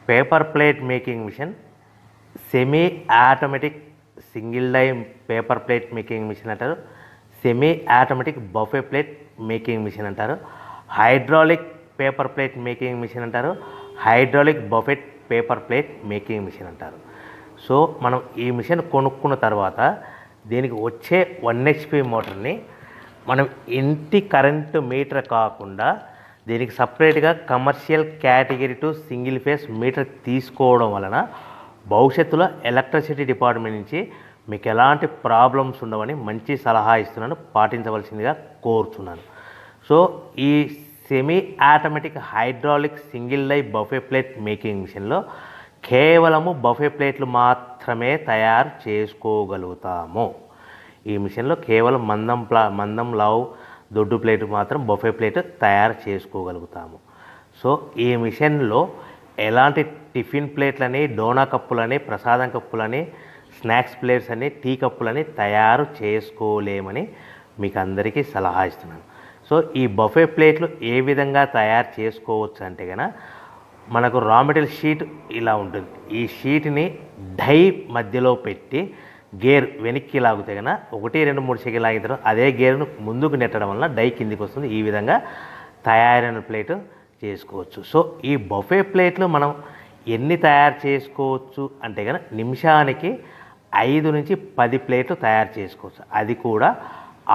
Paper plate making machine, semi automatic single die paper plate making machine అంటారు, semi automatic buffet plate making machine అంటారు, hydraulic paper plate making machine అంటారు, hydraulic buffet paper plate making machine అంటారు. So మనం ఈ machine కొనుక్కున్న తర్వాత దీనికి వచ్చే 1 HP మోటార్ని మనం ఇంటి కరెంటు మీటర్ కాకుండా దీనికి సపరేట్గా commercial category to single phase metre తీసుకోవడం వలన భవిష్యత్తులో ఎలక్ట్రిసిటీ డిపార్ట్మెంట్ నుంచి మీకు ఎలాంటి ప్రాబ్లమ్స్ ఉండవని మంచి సలహా ఇస్తున్నాను, పాటించవలసిందిగా కోరుతున్నాను. సో ఈ semi automatic hydraulic single die buffet plate making మిషన్లో కేవలము బఫే ప్లేట్లు మాత్రమే తయారు చేసుకోగలుగుతాము. ఈ మిషన్లో కేవలం మందం లావు దొడ్డు ప్లేట్ మాత్రం బఫే ప్లేట్ తయారు చేసుకోగలుగుతాము. సో ఈ మిషన్లో ఎలాంటి టిఫిన్ ప్లేట్లని, డోనా కప్పులని, ప్రసాదం కప్పులని, స్నాక్స్ ప్లేట్స్ అని, టీ కప్పులని తయారు చేసుకోలేమని మీకు అందరికీ సలహా ఇస్తున్నాను. సో ఈ బఫే ప్లేట్లు ఏ విధంగా తయారు చేసుకోవచ్చు అంటే కనుక మనకు రా మెటీరియల్ షీట్ ఇలా ఉంటుంది. ఈ షీట్ని డై మధ్యలో పెట్టి గేర్ వెనక్కి లాగితే కనుక 1, 2, 3 సెకండ్లు లాగిన తర్వాత అదే గేర్ను ముందుకు నెట్టడం వలన డై కిందికి వస్తుంది. ఈ విధంగా తయారైన ప్లేట్ చేసుకోవచ్చు. సో ఈ బఫే ప్లేట్లు మనం ఎన్ని తయారు చేసుకోవచ్చు అంటే కనుక నిమిషానికి 5 నుంచి 10 ప్లేట్లు తయారు చేసుకోవచ్చు. అది కూడా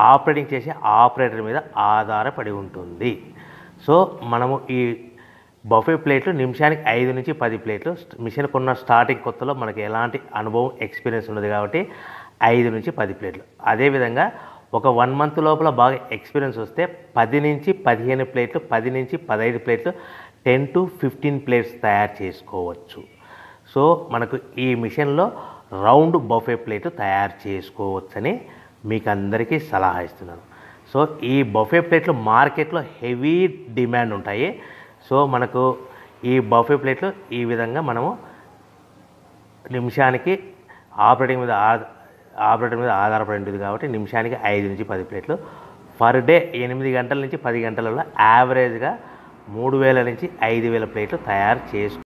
ఆపరేటింగ్ చేసే ఆపరేటర్ మీద ఆధారపడి ఉంటుంది. సో మనము ఈ బఫే ప్లేట్లు నిమిషానికి 5 నుంచి 10 ప్లేట్లు. మిషన్ కొన్న స్టార్టింగ్ కొత్తలో మనకి ఎలాంటి అనుభవం ఎక్స్పీరియన్స్ ఉండదు కాబట్టి 5 నుంచి 10 ప్లేట్లు. అదేవిధంగా ఒక 1 మంత్ లోపల బాగా ఎక్స్పీరియన్స్ వస్తే 10 నుంచి 15 ప్లేట్లు, 10 నుంచి 15 ప్లేట్లు, 10 to 15 ప్లేట్స్ తయారు చేసుకోవచ్చు. సో మనకు ఈ మిషన్లో రౌండ్ బఫే ప్లేట్ తయారు చేసుకోవచ్చని మీకు అందరికీ సలహా ఇస్తున్నాను. సో ఈ బఫే ప్లేట్లు మార్కెట్లో హెవీ డిమాండ్ ఉంటాయి. సో మనకు ఈ బఫే ప్లేట్లు ఈ విధంగా మనము నిమిషానికి ఆపరేటర్ మీద ఆధారపడి ఉంటుంది కాబట్టి నిమిషానికి 5 నుంచి 10 ప్లేట్లు పర్ డే 8 గంటల నుంచి 10 గంటలలో యావరేజ్గా 3000 నుంచి 5000 ప్లేట్లు తయారు చేసుకో